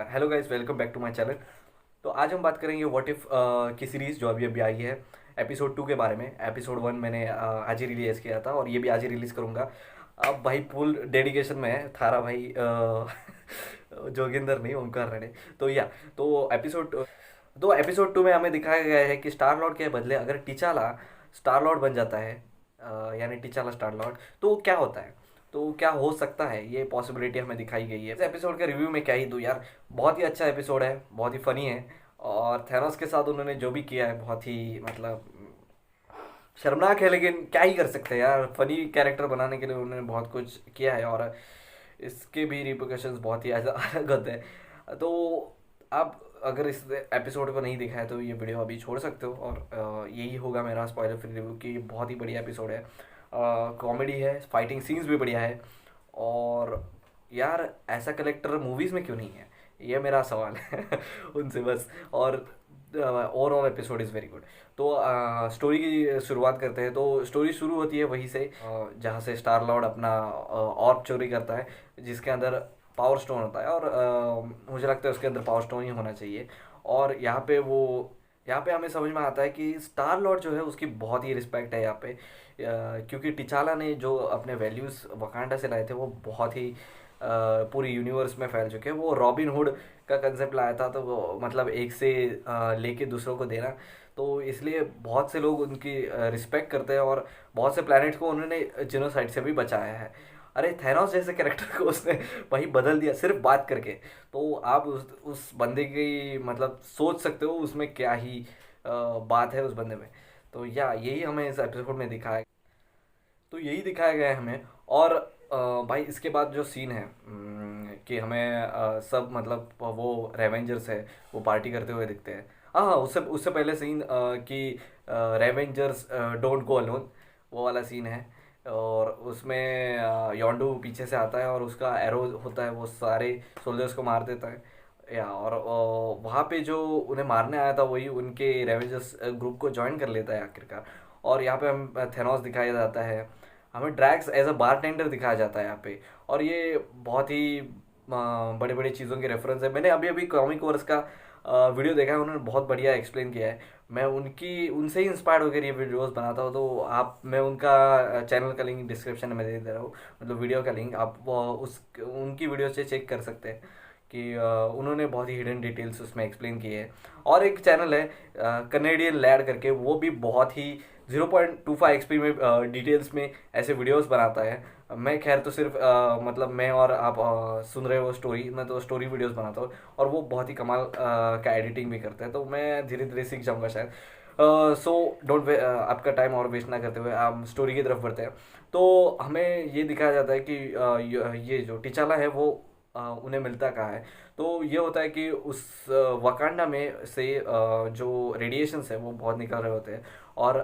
Hello guys, welcome back to my channel. तो आज हम बात करेंगे व्हाट इफ़ की सीरीज़ जो अभी अभी आई है एपिसोड 2 के बारे में। एपिसोड 1 मैंने आज ही रिलीज़ किया था और ये भी आज ही रिलीज़ करूँगा। अब भाई फुल डेडिकेशन में है थारा भाई जोगिंदर नहीं, ओमकार रणे। तो या तो एपिसोड 2 में हमें दिखाया गया है कि स्टार लॉर्ड के बदले अगर टिचाला स्टार लॉर्ड बन जाता है, यानी टिचाला स्टार लॉर्ड, तो क्या होता है, तो क्या हो सकता है, ये पॉसिबिलिटी हमें दिखाई गई है। इस एपिसोड के रिव्यू में क्या ही दूँ यार, बहुत ही अच्छा एपिसोड है, बहुत ही फनी है। और थैनोस के साथ उन्होंने जो भी किया है बहुत ही मतलब शर्मनाक है, लेकिन क्या ही कर सकते हैं यार, फनी कैरेक्टर बनाने के लिए उन्होंने बहुत कुछ किया है और इसके भी रिपोर्केशंस बहुत ही अलग होते हैं। तो आप अगर इस एपिसोड को नहीं देखा है तो ये वीडियो अभी छोड़ सकते हो और यही होगा मेरा स्पॉइलर फ्री रिव्यू की। बहुत ही बढ़िया एपिसोड है, कॉमेडी है, फाइटिंग सीन्स भी बढ़िया है। और यार ऐसा कलेक्टर मूवीज़ में क्यों नहीं है, ये मेरा सवाल है उनसे बस। और overall episode is very good. तो स्टोरी की शुरुआत करते हैं। तो स्टोरी शुरू होती है वहीं से जहाँ से स्टार लॉर्ड अपना ऑर्ब चोरी करता है, जिसके अंदर पावर स्टोन होता है। और मुझे लगता है उसके अंदर पावर स्टोन ही होना चाहिए। और यहाँ पे हमें समझ में आता है कि स्टार लॉर्ड जो है उसकी बहुत ही रिस्पेक्ट है यहाँ पे, क्योंकि टिचाला ने जो अपने वैल्यूज़ वकांडा से लाए थे वो बहुत ही पूरी यूनिवर्स में फैल चुके हैं। वो रॉबिन हुड का कंसेप्ट लाया था, तो वो मतलब एक से लेके दूसरों को देना। तो इसलिए बहुत से लोग उनकी रिस्पेक्ट करते हैं और बहुत से प्लैनेट को उन्होंने जिनोसाइड से भी बचाया है। अरे थैनोस जैसे कैरेक्टर को उसने वही बदल दिया सिर्फ बात करके। तो आप उस बंदे की मतलब सोच सकते हो उसमें क्या ही बात है उस बंदे में। तो या यही हमें इस एपिसोड में दिखाया, तो यही दिखाया गया है हमें। और भाई इसके बाद जो सीन है कि हमें सब मतलब वो रेवेंजर्स है वो पार्टी करते हुए दिखते हैं। हाँ हाँ, उससे उससे पहले सीन कि रेवेंजर्स डोंट गो अलोन, वो वाला सीन है। और उसमें योंडू पीछे से आता है और उसका एरो होता है, वो सारे सोल्जर्स को मार देता है। या और वहाँ पे जो उन्हें मारने आया था वही उनके रेवेंजर्स ग्रुप को ज्वाइन कर लेता है आखिरकार। और यहाँ पे हम थेनोस दिखाया जाता है, हमें ड्रैक्स एज अ बारटेंडर दिखाया जाता है यहाँ पे। और ये बहुत ही बड़े बड़े चीज़ों के रेफरेंस है। मैंने अभी अभी कॉमिक वर्स का वीडियो देखा है, उन्होंने बहुत बढ़िया एक्सप्लेन किया है। मैं उनकी उनसे ही इंस्पायर्ड होकर ये वीडियोस बनाता हूँ। तो आप, मैं उनका चैनल का लिंक डिस्क्रिप्शन में दे रहा हूँ, मतलब वीडियो का लिंक आप वो उस उनकी वीडियो से चेक कर सकते हैं कि उन्होंने बहुत ही हिडन डिटेल्स उसमें एक्सप्लेन किए हैं। और एक चैनल है कनेडियन लैड करके, वो भी बहुत ही 0.25 एक्सपी में डिटेल्स में ऐसे वीडियोस बनाता है। मैं खैर तो सिर्फ मतलब मैं और आप सुन रहे हो स्टोरी, मैं तो स्टोरी वीडियोस बनाता हूँ और वो बहुत ही कमाल का एडिटिंग भी करता है। तो मैं धीरे धीरे सीख जाऊंगा शायद। सो डोंट आपका टाइम और वेस्ट ना करते हुए हम स्टोरी की तरफ बढ़ते हैं। तो हमें ये दिखाया जाता है कि ये जो टिचाला है वो उन्हें मिलता कहाँ है। तो ये होता है कि उस वकांडा में से जो रेडिएशंस है वो बहुत निकल रहे होते हैं। और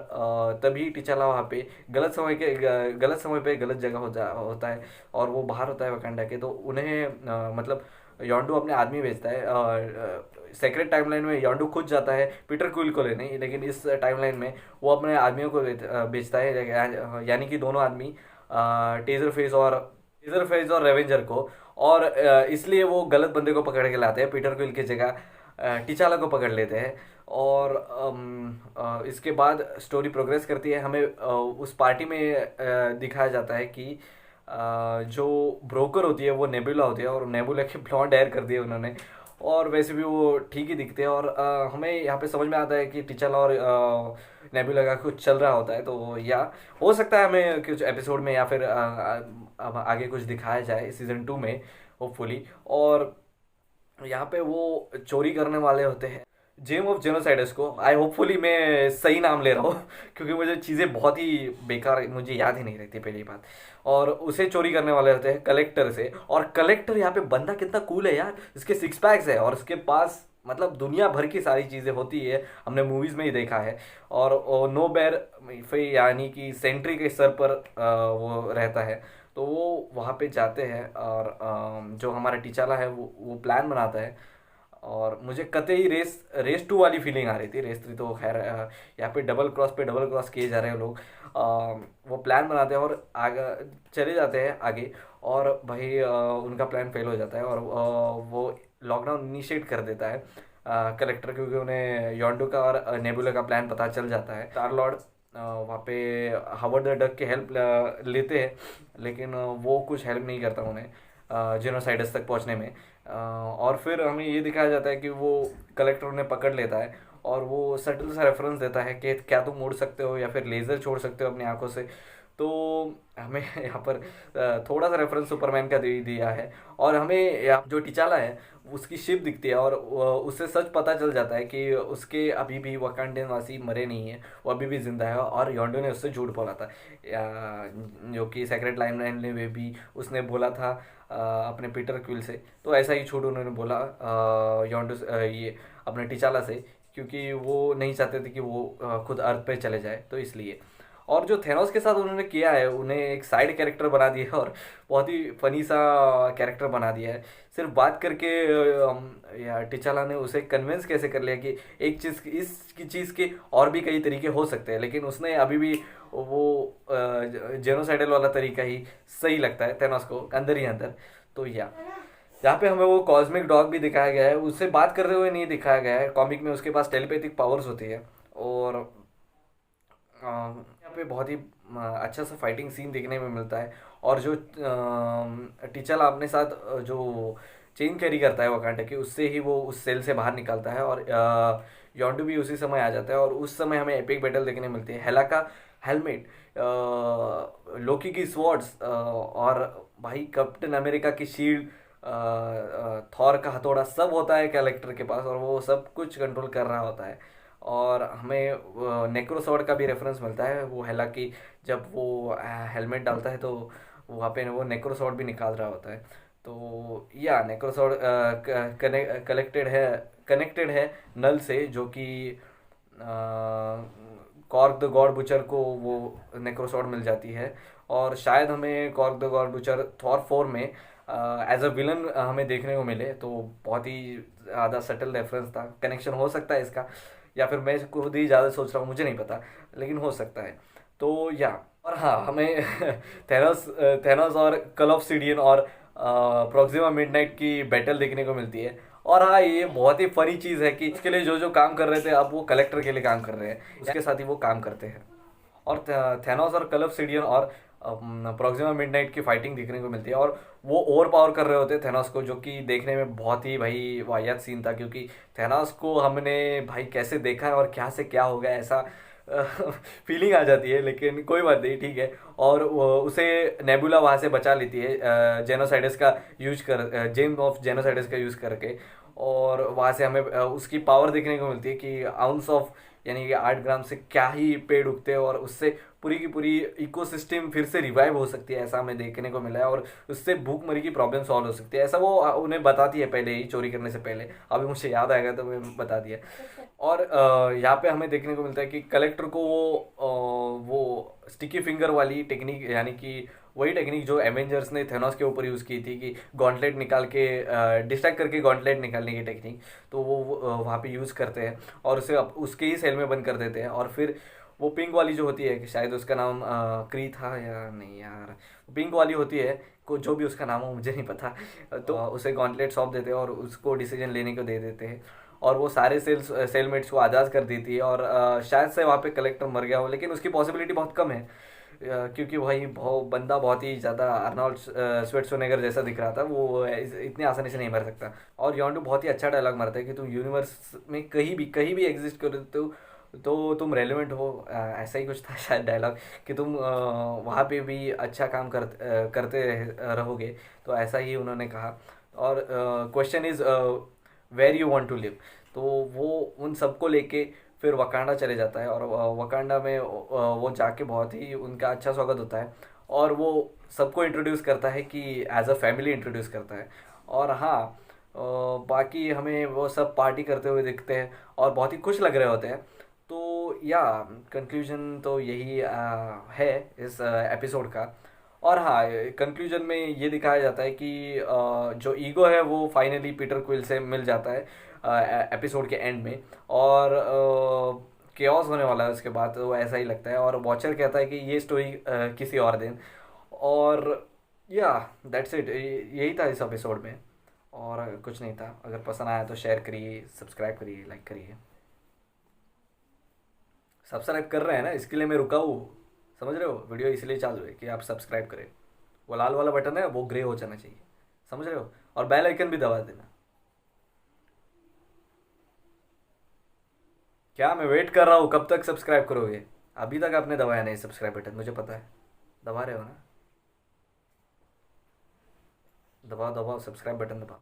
तभी टिचाला वहाँ पे गलत समय पे गलत जगह होता है। और वो बाहर होता है वकांडा के। तो उन्हें मतलब योंडू अपने आदमी भेजता है। सेक्रेट टाइमलाइन में योंडू खुद जाता है पीटर क्विल को लेने, लेकिन इस टाइमलाइन में वो अपने आदमियों को भेजता है, यानी कि दोनों आदमी टेजर फेज और रेवेंजर को। और इसलिए वो गलत बंदे को पकड़ के लाते हैं, पीटर क्विल की जगह टिचाला को पकड़ लेते हैं। और इसके बाद स्टोरी प्रोग्रेस करती है। हमें उस पार्टी में दिखाया जाता है कि जो ब्रोकर होती है वो नेबुला होती है, और नेबुला के ब्लॉन्ड हेयर कर दिए उन्होंने। और वैसे भी वो ठीक ही दिखते हैं। और हमें यहाँ पे समझ में आता है कि टिचाला और नेबुला का कुछ चल रहा होता है। तो या हो सकता है हमें कुछ एपिसोड में या फिर अब आगे कुछ दिखाया जाए सीजन 2 में, होपफुली। और यहाँ पे वो चोरी करने वाले होते हैं जेम ऑफ जेनोसाइडस को। आई होपफुली मैं सही नाम ले रहा हूँ क्योंकि मुझे चीज़ें बहुत ही बेकार, मुझे याद ही नहीं रहती पहली बात। और उसे चोरी करने वाले होते हैं कलेक्टर से। और कलेक्टर यहाँ पे बंदा कितना कूल है यार, इसके सिक्स पैक्स है और इसके पास मतलब दुनिया भर की सारी चीज़ें होती है, हमने मूवीज़ में ही देखा है। और नो बैर यानी कि सेंट्री के सर पर वो रहता है। तो वो वहाँ पे जाते हैं और जो हमारा टिचाला है वो प्लान बनाता है। और मुझे कतई रेस 2 वाली फीलिंग आ रही थी। रेस 3 तो खैर यहाँ पे डबल क्रॉस किए जा रहे हैं लोग। वो प्लान बनाते हैं और आगे चले जाते हैं आगे। और भाई उनका प्लान फेल हो जाता है और वो लॉकडाउन इनिशिएट कर देता है कलेक्टर, क्योंकि उन्हें योंडू का और नेबुला का प्लान पता चल जाता है। स्टार लॉर्ड वहाँ पे हावर्ड द डक की हेल्प लेते हैं, लेकिन वो कुछ हेल्प नहीं करता उन्हें जेनोसाइडस तक पहुँचने में। और फिर हमें ये दिखाया जाता है कि वो कलेक्टर उन्हें पकड़ लेता है और वो सटल सा रेफरेंस देता है कि क्या तुम उड़ सकते हो या फिर लेज़र छोड़ सकते हो अपनी आंखों से। तो हमें यहाँ पर थोड़ा सा रेफरेंस सुपरमैन का दे दिया है। और हमें जो टिचाला है उसकी शिप दिखती है और उससे सच पता चल जाता है कि उसके अभी भी वकांडियन वासी मरे नहीं है, वो अभी भी जिंदा है और योंडो ने उससे झूठ बोला था। जो कि सेक्रेट लाइमलाइन में भी उसने बोला था अपने पीटर क्विल से। तो ऐसा ही झूठ उन्होंने बोला योंडो ये अपने टिचाला से, क्योंकि वो नहीं चाहते थे कि वो खुद अर्थ पे चले जाए, तो इसलिए। और जो थेनोस के साथ उन्होंने किया है, उन्हें एक साइड कैरेक्टर बना दिया है और बहुत ही फनी सा कैरेक्टर बना दिया है। सिर्फ बात करके या टिचाला ने उसे कन्विंस कैसे कर लिया कि एक चीज़ इस चीज़ के और भी कई तरीके हो सकते हैं, लेकिन उसने अभी भी वो जेनोसाइडल वाला तरीका ही सही लगता है थेनोस को अंदर ही अंदर। तो या यहाँ पे हमें वो कॉस्मिक डॉग भी दिखाया गया है, उससे बात करते हुए नहीं दिखाया गया है। कॉमिक में उसके पास टेलीपैथिक पावर्स होती है। और यहाँ पे बहुत ही अच्छा सा फाइटिंग सीन देखने में मिलता है। और जो टीचर अपने साथ जो चेन कैरी करता है वकांडा की, उससे ही वो उस सेल से बाहर निकलता है और योंडू भी उसी समय आ जाता है। और उस समय हमें एपिक बैटल देखने मिलती है। हेला का हेलमेट, लोकी की स्वॉर्ड्स, और भाई कैप्टन अमेरिका की शील्ड, थॉर का हथौड़ा, सब होता है कैरेक्टर के पास और वो सब कुछ कंट्रोल कर रहा होता है। और हमें नेक्रोसॉर्ड का भी रेफरेंस मिलता है। वो हालांकि जब वो हेलमेट डालता है तो वहाँ पे वो नेक्रोसॉर्ड भी निकाल रहा होता है। तो या नेक्रोसॉर्ड कनेक्टेड है नल से, जो कि कॉर्क द गॉड बुचर को वो नेक्रोसॉर्ड मिल जाती है। और शायद हमें cork the God butcher Thor 4 में एज अ विलन हमें देखने को मिले। तो बहुत ही ज़्यादा सटल रेफरेंस था, कनेक्शन हो सकता है इसका, या फिर मैं खुद ही ज़्यादा सोच रहा हूँ, मुझे नहीं पता, लेकिन हो सकता है। तो या और हाँ, हमें थेनोस थेनोस और कल ऑफ सिडियन और प्रोक्सिमा मिडनाइट की बैटल देखने को मिलती है। और हाँ, ये बहुत ही फनी चीज़ है कि इसके लिए जो जो काम कर रहे थे अब वो कलेक्टर के लिए काम कर रहे हैं, उसके साथ ही वो काम करते हैं। और थेनोस और कल ऑफ सिडियन और प्रोक्सिमा मिडनाइट की फाइटिंग देखने को मिलती है। और वो ओवर पावर कर रहे होते हैं थेनोस को, जो कि देखने में बहुत ही भाई वाहियात सीन था, क्योंकि थेनोस को हमने भाई कैसे देखा है और क्या से क्या हो गया ऐसा फीलिंग आ जाती है। लेकिन कोई बात नहीं, ठीक है। और उसे नेबुला वहाँ से बचा लेती है जेनोसाइडस का यूज कर, जेम ऑफ जेनोसाइडस का यूज़ करके। और वहाँ से हमें उसकी पावर देखने को मिलती है कि आउंस ऑफ यानी कि 8 ग्राम से क्या ही पेड़ उगते हैं और उससे पूरी की पूरी इकोसिस्टम फिर से रिवाइव हो सकती है, ऐसा हमें देखने को मिला है। और उससे भूखमरी की प्रॉब्लम सॉल्व हो सकती है, ऐसा वो उन्हें बताती है पहले ही, चोरी करने से पहले। अभी मुझे याद आएगा तो मैं बता दिया। और यहाँ पे हमें देखने को मिलता है कि कलेक्टर को वो स्टिकी फिंगर वाली टेक्निक, यानी कि वही टेक्निक जो एवेंजर्स ने थेनोस के ऊपर यूज़ की थी कि गॉन्टलेट निकाल के डिस्ट्रैक्ट करके गॉन्टलेट निकालने की टेक्निक, तो वो वहाँ पे यूज़ करते हैं और उसे उसके ही सेल में बंद कर देते हैं। और फिर वो पिंक वाली जो होती है, कि शायद उसका नाम क्री था या नहीं यार, पिंक वाली होती है, को जो भी उसका नाम हो मुझे नहीं पता, तो उसे गॉन्टलेट सौंप देते हैं और उसको डिसीजन लेने को दे देते हैं। और वो सारे सेलमेट्स को आज़ाद कर देती है। और शायद से वहाँ पे कलेक्टर मर गया हो, लेकिन उसकी पॉसिबिलिटी बहुत कम है, क्योंकि वही बंदा बहुत ही ज़्यादा अर्नोल्ड श्वार्ज़नेगर जैसा दिख रहा था, वो इतने आसानी से नहीं मर सकता। और योंडू बहुत ही अच्छा डायलॉग मारता है कि तुम यूनिवर्स में कहीं भी एग्जिस्ट करते हो तो तुम रेलेवेंट हो, ऐसा ही कुछ था शायद डायलॉग, कि तुम वहाँ पे भी अच्छा काम करते रहोगे। तो ऐसा ही उन्होंने कहा। और question is where you want to live. तो वो उन सबको लेके फिर वकांडा चले जाता है। और वकांडा में वो जाके बहुत ही उनका अच्छा स्वागत होता है और वो सबको इंट्रोड्यूस करता है कि एज अ फैमिली इंट्रोड्यूस करता है। और हाँ, बाकी हमें वो सब पार्टी करते हुए दिखते हैं और बहुत ही खुश लग रहे होते हैं। तो या कंक्लूजन तो यही है इस एपिसोड का। और हाँ, कंक्लूजन में ये दिखाया जाता है कि जो ईगो है वो फाइनली पीटर क्विल से मिल जाता है एपिसोड के एंड में। और केओस होने वाला है उसके बाद, तो ऐसा ही लगता है। और वॉचर कहता है कि ये स्टोरी किसी और दिन। और या दैट्स इट, यही था इस एपिसोड में। और कुछ नहीं था। अगर पसंद आया तो शेयर करिए, सब्सक्राइब करिए, लाइक करिए। सब्सक्राइब कर रहे हैं ना, इसके लिए मैं रुका हूँ। समझ रहे हो, वीडियो इसलिए चालू है कि आप सब्सक्राइब करें। वो लाल वाला बटन है वो ग्रे हो जाना चाहिए। समझ रहे हो, और बेल आइकन भी दबा देना। क्या, मैं वेट कर रहा हूँ कब तक सब्सक्राइब करोगे। अभी तक आपने दबाया नहीं सब्सक्राइब बटन, मुझे पता है। दबा रहे हो ना, दबाओ दबाओ, सब्सक्राइब बटन दबाओ।